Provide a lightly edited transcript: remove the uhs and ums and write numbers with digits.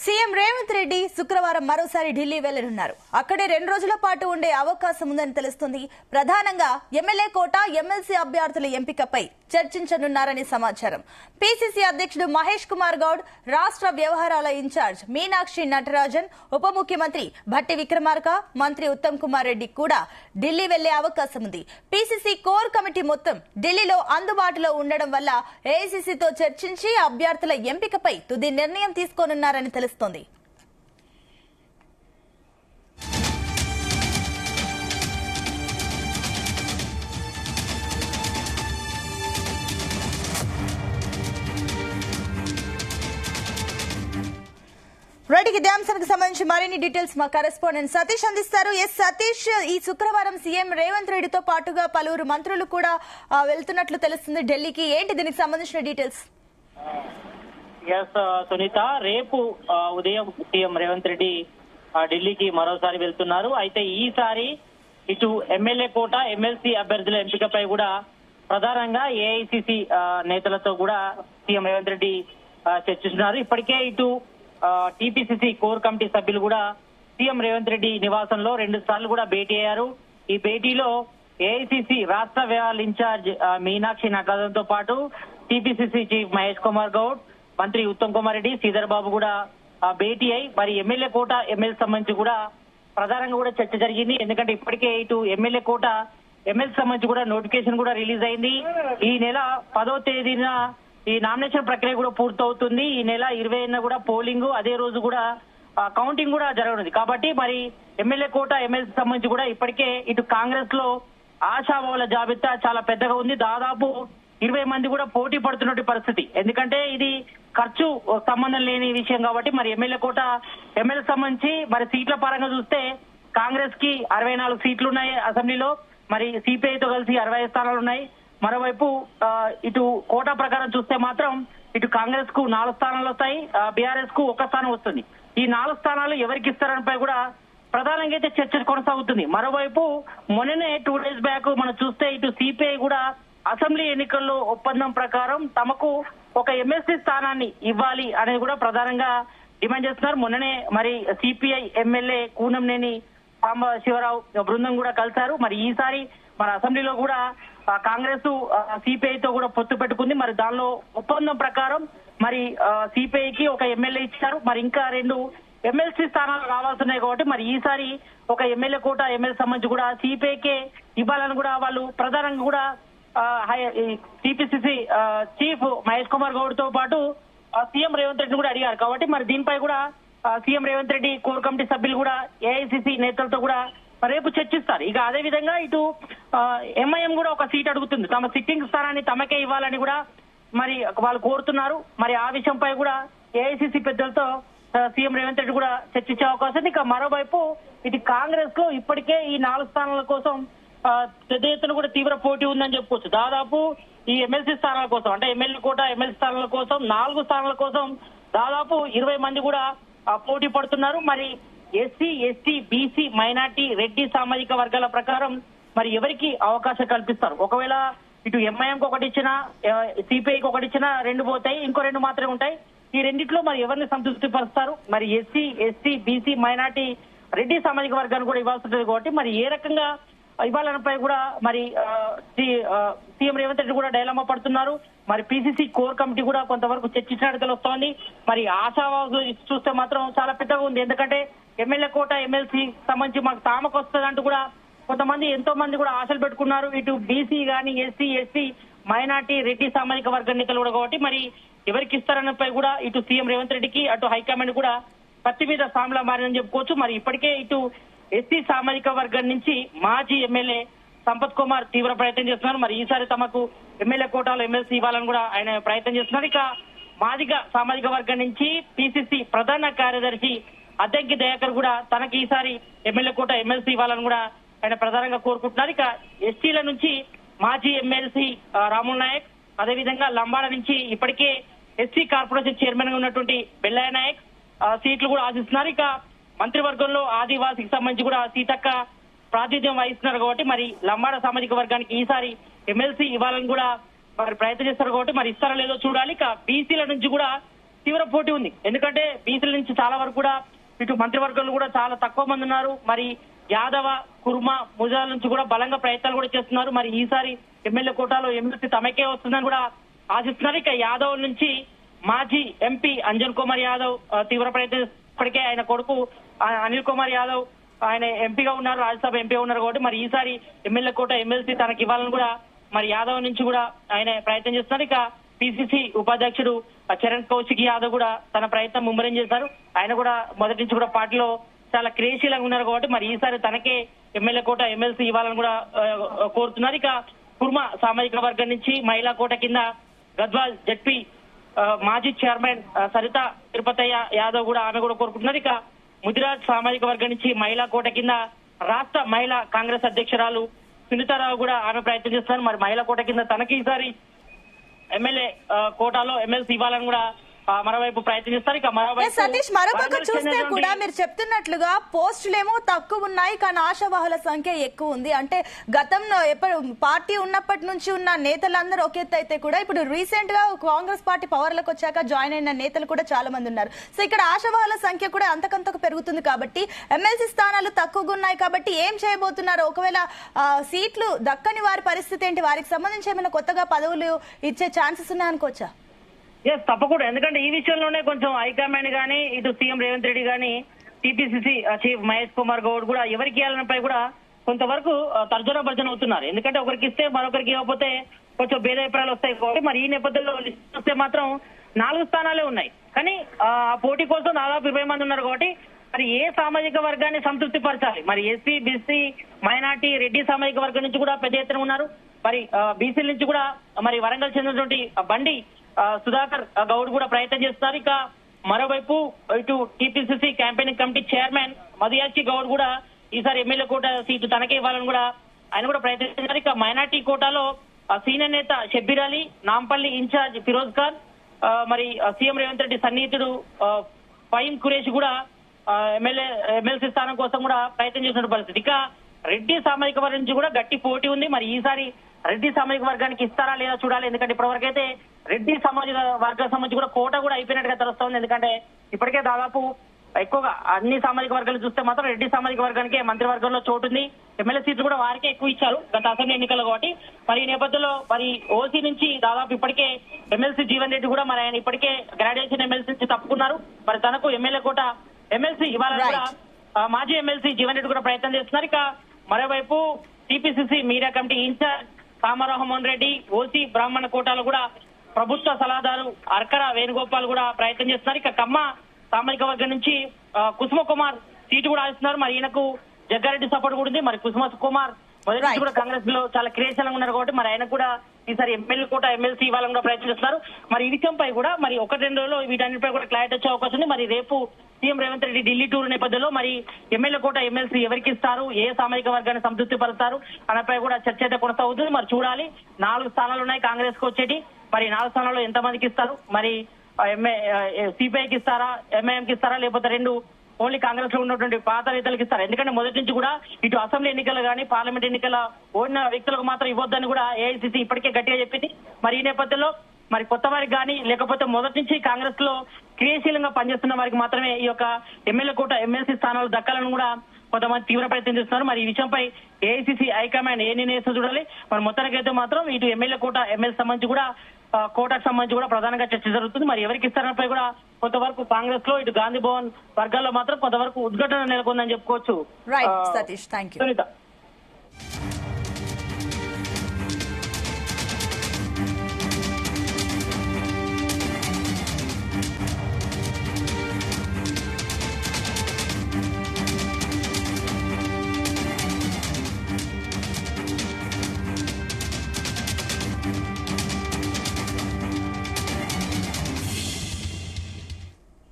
CM Revanth Reddy శుక్రవారం మరోసారి ఢిల్లీ వెళ్లనున్నారు. అక్కడే 2 రోజుల పాటు ఉండే అవకాశం ఉందని తెలుస్తుంది. ప్రధానంగా ఎమ్మెల్యే కోట, ఎమ్మెల్సీ అభ్యర్థుల ఎంపికపై చర్చించనున్నారని సమాచారం. పీసీసీ అధ్యక్షుడు మహేష్ కుమార్ గౌడ్, రాష్ట్ర వ్యవహారాల ఇన్ఛార్జ్ మీనాక్షి నటరాజన్, ఉప ముఖ్యమంత్రి భట్టి విక్రమార్క, మంత్రి ఉత్తమ్ కుమార్ రెడ్డి కూడా ఢిల్లీ వెళ్లే అవకాశం ఉంది. పీసీసీ కోర్ కమిటీ మొత్తం ఢిల్లీలో అందుబాటులో ఉండడం వల్ల ఏఐసీసీతో చర్చించి అభ్యర్థుల ఎంపికపై తుది నిర్ణయం తీసుకోనున్నారని తెలుస్తుంది. రెడ్డికి ఇదే అంశానికి సంబంధించి మరిన్ని డీటెయిల్స్ మా కరెస్పాండెంట్ సతీష్ అందిస్తారు. సతీష్, ఈ శుక్రవారం సీఎం రేవంత్ రెడ్డితో పాటుగా పలువురు మంత్రులు కూడా వెళ్తున్నట్లు తెలుస్తుంది ఢిల్లీకి. ఏంటి దీనికి సంబంధించిన డీటెయిల్స్? సునీత, రేపు ఉదయం సీఎం రేవంత్ రెడ్డి ఢిల్లీకి మరోసారి వెళ్తున్నారు. అయితే ఈసారి ఇటు ఎమ్మెల్యే కోట, ఎమ్మెల్సీ అభ్యర్థుల ఎంపికపై కూడా ప్రధానంగా ఏఐసిసి నేతలతో కూడా సీఎం రేవంత్ రెడ్డి చర్చిస్తున్నారు. ఇప్పటికే ఇటు టీపీసీసీ కోర్ కమిటీ సభ్యులు కూడా సీఎం రేవంత్ రెడ్డి నివాసంలో 2 సార్లు కూడా భేటీ అయ్యారు. ఈ భేటీలో ఏఐసిసి రాష్ట్ర వ్యవహారాల ఇన్ఛార్జ్ మీనాక్షి నటరాజన్ తో పాటు టీపీసీసీ చీఫ్ మహేష్ కుమార్ గౌడ్, మంత్రి ఉత్తమ్ కుమార్ రెడ్డి, శ్రీధర్ బాబు కూడా భేటీ అయి మరి ఎమ్మెల్యే కోట, ఎమ్మెల్సీ సంబంధించి కూడా ప్రధానంగా కూడా చర్చ జరిగింది. ఎందుకంటే ఇప్పటికే ఇటు ఎమ్మెల్యే కోట, ఎమ్మెల్సీ సంబంధించి కూడా నోటిఫికేషన్ కూడా రిలీజ్ అయింది. ఈ నెల 10వ తేదీన ఈ నామినేషన్ ప్రక్రియ కూడా పూర్తవుతుంది. ఈ నెల 20న కూడా పోలింగ్, అదే రోజు కూడా కౌంటింగ్ కూడా జరగనుంది. కాబట్టి మరి ఎమ్మెల్యే కోట, ఎమ్మెల్సీ సంబంధించి కూడా ఇప్పటికే ఇటు కాంగ్రెస్ లో ఆశావాహుల జాబితా చాలా పెద్దగా ఉంది. దాదాపు 20 మంది కూడా పోటీ పడుతున్నట్టు పరిస్థితి. ఎందుకంటే ఇది ఖర్చు సంబంధం లేని విషయం కాబట్టి మరి ఎమ్మెల్యే కోట, ఎమ్మెల్యే సంబంధించి మరి సీట్ల పరంగా చూస్తే కాంగ్రెస్ కి 64 సీట్లు ఉన్నాయి అసెంబ్లీలో. మరి సిపిఐతో కలిసి 65 స్థానాలు ఉన్నాయి. మరోవైపు ఇటు కోటా ప్రకారం చూస్తే మాత్రం ఇటు కాంగ్రెస్ కు 4 స్థానాలు వస్తాయి, బీఆర్ఎస్ కు 1 స్థానం వస్తుంది. ఈ 4 స్థానాలు ఎవరికి ఇస్తారనిపై కూడా ప్రధానంగా అయితే చర్చ కొనసాగుతుంది. మరోవైపు మొన్ననే 2 డేస్ బ్యాక్ మనం చూస్తే ఇటు సిపిఐ కూడా అసెంబ్లీ ఎన్నికల్లో ఒప్పందం ప్రకారం తమకు ఒక ఎమ్మెల్సీ స్థానాన్ని ఇవ్వాలి అనేది కూడా ప్రధానంగా డిమాండ్ చేస్తున్నారు. మొన్ననే మరి సిపిఐ ఎమ్మెల్యే కూనంనేని సాంబశివరావు బృందం కూడా కలిశారు. మరి ఈసారి మన అసెంబ్లీలో కూడా కాంగ్రెస్ సిపిఐతో కూడా పొత్తు పెట్టుకుంది. మరి దానిలో ఒప్పందం ప్రకారం మరి సిపిఐకి ఒక ఎమ్మెల్యే ఇచ్చారు. మరి ఇంకా 2 ఎమ్మెల్సీ స్థానాలు రావాల్సిన్నాయి కాబట్టి మరి ఈసారి ఒక ఎమ్మెల్యే కోట, ఎమ్మెల్యే సంబంధించి కూడా సిపిఐకే ఇవ్వాలని కూడా వాళ్ళు ప్రధానంగా కూడా టీపీసీసీ చీఫ్ మహేష్ కుమార్ గౌడ్ తో పాటు సీఎం రేవంత్ రెడ్డిని కూడా అడిగారు. కాబట్టి మరి దీనిపై కూడా CM Revanth Reddy core committee సభ్యులు కూడా ఏఐసిసి నేతలతో కూడా రేపు చర్చిస్తారు. ఇక అదే విధంగా ఇటు ఎంఐఎం కూడా ఒక సీట్ అడుగుతుంది. తమ సిట్టింగ్ స్థానాన్ని తమకే ఇవ్వాలని కూడా మరి వాళ్ళు కోరుతున్నారు. మరి ఆ విషయంపై కూడా ఏఐసిసి పెద్దలతో సీఎం రేవంత్ రెడ్డి కూడా చర్చించే అవకాశం ఉంది. ఇక మరోవైపు ఇది కాంగ్రెస్ లో ఇప్పటికే ఈ 4 స్థానాల కోసం పెద్ద ఎత్తున కూడా తీవ్ర పోటీ ఉందని చెప్పుకోవచ్చు. దాదాపు ఈ ఎమ్మెల్సీ స్థానాల కోసం, అంటే ఎమ్మెల్యే కోట, ఎమ్మెల్సీ స్థానాల కోసం 4 స్థానాల కోసం దాదాపు 20 మంది కూడా పోటీ పడుతున్నారు. మరి SC, ST, BC, minority, Reddy సామాజిక వర్గాల ప్రకారం మరి ఎవరికి అవకాశం కల్పిస్తారు? ఒకవేళ ఇటు ఎంఐఎంకి ఒకటి ఇచ్చినా, సిపిఐకి ఒకటి ఇచ్చినా 2 పోతాయి, ఇంకో 2 మాత్రమే ఉంటాయి. ఈ రెండిట్లో మరి ఎవరిని సంతృప్తి పరుస్తారు? మరి SC, ST, BC, minority, Reddy సామాజిక వర్గాన్ని కూడా ఇవ్వాల్సి ఉంటుంది. కాబట్టి మరి ఏ రకంగా ఇవ్వాలనిపై కూడా మరి సీఎం రేవంత్ రెడ్డి కూడా డైలమా పడుతున్నారు. మరి పీసీసీ కోర్ కమిటీ కూడా కొంతవరకు చర్చించినట్టు తెలుస్తోంది. మరి ఆశావాహులు చూస్తే మాత్రం చాలా పెద్దగా ఉంది. ఎందుకంటే ఎమ్మెల్యే కోట, ఎమ్మెల్సీ సంబంధించి మాకు తామకు వస్తుందంటూ కూడా కొంతమంది, ఎంతో మంది కూడా ఆశలు పెట్టుకున్నారు. ఇటు బీసీ గానీ, ఎస్సీ, ఎస్టీ, మైనార్టీ, రెడ్డి సామాజిక వర్గ నేతలు కూడా. కాబట్టి మరి ఎవరికి ఇస్తారన్నపై కూడా ఇటు సీఎం రేవంత్ రెడ్డికి, అటు హైకమాండ్ కూడా కత్తి మీద సాంలా మారిందని చెప్పుకోవచ్చు. మరి ఇప్పటికే ఇటు ఎస్సీ సామాజిక వర్గం నుంచి మాజీ ఎమ్మెల్యే సంపత్ కుమార్ తీవ్ర ప్రయత్నం చేస్తున్నారు. మరి ఈసారి తమకు ఎమ్మెల్యే కోటాలో ఎమ్మెల్సీ ఇవ్వాలని కూడా ఆయన ప్రయత్నం చేస్తున్నారు. ఇక మాదిగ సామాజిక వర్గం నుంచి పీసీసీ ప్రధాన కార్యదర్శి అద్దంకి దయాకర్ కూడా తనకి ఈసారి ఎమ్మెల్యే కోట, ఎమ్మెల్సీ ఇవ్వాలని కూడా ఆయన ప్రధానంగా కోరుకుంటున్నారు. ఇక ఎస్టీల నుంచి మాజీ ఎమ్మెల్సీ రాముల్ నాయక్, అదేవిధంగా లంబాడ నుంచి ఇప్పటికే ఎస్సీ కార్పొరేషన్ చైర్మన్ గా ఉన్నటువంటి బెల్లయ్య నాయక్ సీట్లు కూడా ఆశిస్తున్నారు. ఇక మంత్రివర్గంలో ఆదివాసీకి సంబంధించి కూడా సీతక్క ప్రాతినిధ్యం వహిస్తున్నారు. కాబట్టి మరి లంబాడ సామాజిక వర్గానికి ఈసారి ఎమ్మెల్సీ ఇవ్వాలని కూడా మరి ప్రయత్నం చేస్తారు. కాబట్టి మరి ఇస్తారో లేదో చూడాలి. ఇక బీసీల నుంచి కూడా తీవ్ర పోటీ ఉంది. ఎందుకంటే బీసీల నుంచి చాలా వరకు కూడా ఇటు మంత్రివర్గంలో కూడా చాలా తక్కువ మంది ఉన్నారు. మరి యాదవ, కుర్మ, ముజాల నుంచి కూడా బలంగా ప్రయత్నాలు కూడా చేస్తున్నారు. మరి ఈసారి ఎమ్మెల్యే కోటాలో ఎమ్మెల్సీ తమకే వస్తుందని కూడా ఆశిస్తున్నారు. ఇక యాదవ్ నుంచి మాజీ ఎంపీ అంజన్ కుమార్ యాదవ్ తీవ్ర ప్రయత్నం, ఇప్పటికే ఆయన కొడుకు అనిల్ కుమార్ యాదవ్ ఆయన ఎంపీగా ఉన్నారు, రాజ్యసభ ఎంపీగా ఉన్నారు కాబట్టి మరి ఈసారి ఎమ్మెల్యే కోట ఎమ్మెల్సీ తనకి ఇవ్వాలని కూడా మరి యాదవ్ నుంచి కూడా ఆయన ప్రయత్నం చేస్తున్నారు. ఇక పిసిసి ఉపాధ్యక్షుడు చరణ్ కౌశిక్ యాదవ్ కూడా తన ప్రయత్నం ముమ్మరం చేశారు. ఆయన కూడా మొదటి నుంచి కూడా పార్టీలో చాలా క్రియాశీలంగా ఉన్నారు కాబట్టి మరి ఈసారి తనకే ఎమ్మెల్యే కోట ఎమ్మెల్సీ ఇవ్వాలని కూడా కోరుతున్నారు. ఇక కుర్మ సామాజిక వర్గం నుంచి మహిళా కోట కింద గద్వాల్ జడ్పీ మాజీ చైర్మన్ సరిత తిరుపతయ్య యాదవ్ కూడా ఆమె కూడా కోరుకుంటున్నారు. ఇక ముదిరాజ్ సామాజిక వర్గం నుంచి మహిళా కోట కింద రాష్ట్ర మహిళా కాంగ్రెస్ అధ్యక్షురాలు సునీతారావు కూడా ఆమె ప్రయత్నం చేస్తున్నారు. మరి మహిళా కోట కింద తనకి ఈసారి ఎమ్మెల్యే కోటాలో ఎమ్మెల్సీ ఇవ్వాలని కూడా మరోవైపు ప్రయత్నం చేస్తారు. ఇక మరోవైపు సతీష్, మరోపక్క చూస్తే కూడా మీరు చెప్తున్నట్లుగా పోస్టులేమో తక్కువ ఉన్నాయి, కానీ ఆశావాహుల సంఖ్య ఎక్కువ ఉంది. అంటే గతంలో ఎప్పుడు పార్టీ ఉన్నప్పటి నుంచి ఉన్న నేతలందరూ ఒక ఎత్తు అయితే కూడా ఇప్పుడు రీసెంట్ గా కాంగ్రెస్ పార్టీ పవర్ లోకి వచ్చాక జాయిన్ అయిన నేతలు కూడా చాలా మంది ఉన్నారు. సో ఇక్కడ ఆశావాహుల సంఖ్య కూడా అంతకంతకు పెరుగుతుంది కాబట్టి ఎమ్మెల్సీ స్థానాలు తక్కువగా ఉన్నాయి కాబట్టి ఏం చేయబోతున్నారు? ఒకవేళ సీట్లు దక్కని వారి పరిస్థితి ఏంటి? వారికి సంబంధించి ఏమైనా కొత్తగా పదవులు ఇచ్చే ఛాన్సెస్ ఉన్నాయనుకోవచ్చా? ఎస్, తప్పకుండా. ఎందుకంటే ఈ విషయంలోనే కొంచెం హైకమాండ్ గానీ ఇటు సీఎం రేవంత్ రెడ్డి గానీ టీపీసీసీ చీఫ్ మహేష్ కుమార్ గౌడ్ కూడా ఎవరికి ఇవ్వాలనిపై కూడా కొంతవరకు తర్జన భర్జన అవుతున్నారు. ఎందుకంటే ఒకరికి ఇస్తే మరొకరికి ఇవ్వకపోతే కొంచెం భేదాభిప్రాయాలు వస్తాయి కాబట్టి మరి ఈ నేపథ్యంలో లిస్ట్ వస్తే మాత్రం 4 స్థానాలే ఉన్నాయి. కానీ ఆ పోటీ కోసం దాదాపు 20 మంది ఉన్నారు కాబట్టి మరి ఏ సామాజిక వర్గాన్ని సంతృప్తి పరచాలి? మరి ఎస్సీ, బీసీ, మైనార్టీ, రెడ్డి సామాజిక వర్గం నుంచి కూడా పెద్ద ఎత్తున ఉన్నారు. మరి బీసీల నుంచి కూడా మరి వరంగల్ చెందినటువంటి బండి సుధాకర్ గౌడ్ కూడా ప్రయత్నం చేస్తున్నారు. ఇక మరోవైపు ఇటు TPCC campaigning committee chairman Madhuyachi Goud కూడా ఈసారి ఎమ్మెల్యే కోట సీటు తనకే ఇవ్వాలని కూడా ఆయన కూడా ప్రయత్నిస్తున్నారు. ఇక మైనార్టీ కోటాలో సీనియర్ నేత షబ్బీర్ అలీ, నాంపల్లి ఇన్ఛార్జ్ ఫిరోజ్ ఖాన్, మరి సీఎం రేవంత్ రెడ్డి సన్నిహితుడు ఫహీం ఖురేషి కూడా ఎమ్మెల్సీ స్థానం కోసం కూడా ప్రయత్నం చేస్తున్న పరిస్థితి. ఇక రెడ్డి సామాజిక వర్గం నుంచి కూడా గట్టి పోటీ ఉంది. మరి ఈసారి రెడ్డి సామాజిక వర్గానికి ఇస్తారా లేదా చూడాలి. ఎందుకంటే ఇప్పటివరకైతే రెడ్డి సామాజిక వర్గానికి సంబంధించి కూడా కోట కూడా అయిపోయినట్టుగా తెలుస్తోంది. ఎందుకంటే ఇప్పటికే దాదాపు ఎక్కువగా అన్ని సామాజిక వర్గాలు చూస్తే మాత్రం రెడ్డి సామాజిక వర్గానికి మంత్రివర్గంలో చోటు ఉంది. ఎమ్మెల్యే సీట్లు కూడా వారికే ఎక్కువ ఇచ్చారు గత అసెంబ్లీ ఎన్నికల్లో కాబట్టి మరి ఈ నేపథ్యంలో మరి ఓసీ నుంచి దాదాపు ఇప్పటికే ఎమ్మెల్సీ జీవన్ రెడ్డి కూడా మరి ఆయన ఇప్పటికే గ్రాడ్యుయేషన్ ఎమ్మెల్సీ నుంచి తప్పుకున్నారు. మరి తనకు ఎమ్మెల్యే కోట ఎమ్మెల్సీ ఇవ్వాలని కూడా మాజీ ఎమ్మెల్సీ జీవన్ రెడ్డి కూడా ప్రయత్నం చేస్తున్నారు. ఇక మరోవైపు TPCC media committee incharge Kamaramohan Reddy OC బ్రాహ్మణ కోటాలో కూడా ప్రభుత్వ సలహాదారు అర్కర వేణుగోపాల్ కూడా ప్రయత్నం చేస్తున్నారు. ఇక కమ్మ సామాజిక వర్గం నుంచి కుసుమ కుమార్ సీటు కూడా ఆశిస్తున్నారు. మరి ఈయనకు జగ్గారెడ్డి సపోర్ట్ కూడా ఉంది. మరి కుసుమ కుమార్ మొదటి నుంచి కూడా కాంగ్రెస్ లో చాలా క్రియాశీలంగా ఉన్నారు కాబట్టి మరి ఆయన కూడా ఈసారి ఎమ్మెల్యే కోట ఎమ్మెల్సీ ఇవ్వాలని కూడా ప్రయత్నం చేస్తున్నారు. మరి ఈ విషయంపై కూడా మరి 1-2 రోజుల్లో వీటన్నిటిపై కూడా క్లారిటీ వచ్చే అవకాశం ఉంది. మరి రేపు సీఎం రేవంత్ రెడ్డి ఢిల్లీ టూర్ నేపథ్యంలో మరి ఎమ్మెల్యే కోట ఎమ్మెల్సీ ఎవరికి ఇస్తారు, ఏ సామాజిక వర్గాన్ని సంతృప్తి పరుస్తారు అన్నపై కూడా చర్చ అయితే కొనసాగుతుంది. మరి చూడాలి. 4 స్థానాలు ఉన్నాయి కాంగ్రెస్ కు వచ్చేటి. మరి 4 స్థానాల్లో ఎంత మందికి ఇస్తారు? మరి సిపిఐకి ఇస్తారా, ఎంఐఎంకి ఇస్తారా, లేకపోతే 2 ఓన్లీ కాంగ్రెస్ లో ఉన్నటువంటి పాత నేతలకు ఇస్తారు? ఎందుకంటే మొదటి నుంచి కూడా ఇటు అసెంబ్లీ ఎన్నికలు కానీ పార్లమెంట్ ఎన్నికల ఓడిన వ్యక్తులకు మాత్రం ఇవ్వద్దని కూడా ఏఐసీసీ ఇప్పటికే గట్టిగా చెప్పింది. మరి ఈ నేపథ్యంలో మరి కొత్త వారికి కానీ లేకపోతే మొదటి నుంచి కాంగ్రెస్ లో క్రియాశీలంగా పనిచేస్తున్న వారికి మాత్రమే ఈ యొక్క ఎమ్మెల్యే కోట ఎమ్మెల్సీ స్థానాలు దక్కాలని కూడా కొంతమంది తీవ్ర ప్రయత్నం చేస్తున్నారు. మరి ఈ విషయంపై ఏఐసీసీ హైకమాండ్ ఏ నిర్ణయిస్తూ చూడాలి. మరి మొత్తానికైతే మాత్రం ఇటు ఎమ్మెల్యే కోట ఎమ్మెల్సీ సంబంధించి కూడా కోటాకు సంబంధించి కూడా ప్రధానంగా చర్చ జరుగుతుంది. మరి ఎవరికి ఇస్తారనపై కూడా కొంతవరకు కాంగ్రెస్ లో ఇటు గాంధీ భవన్ వర్గాల్లో మాత్రం కొంతవరకు ఉద్ఘాటన నెలకొందని చెప్పుకోవచ్చు. Right Satish, thank you. సునీత.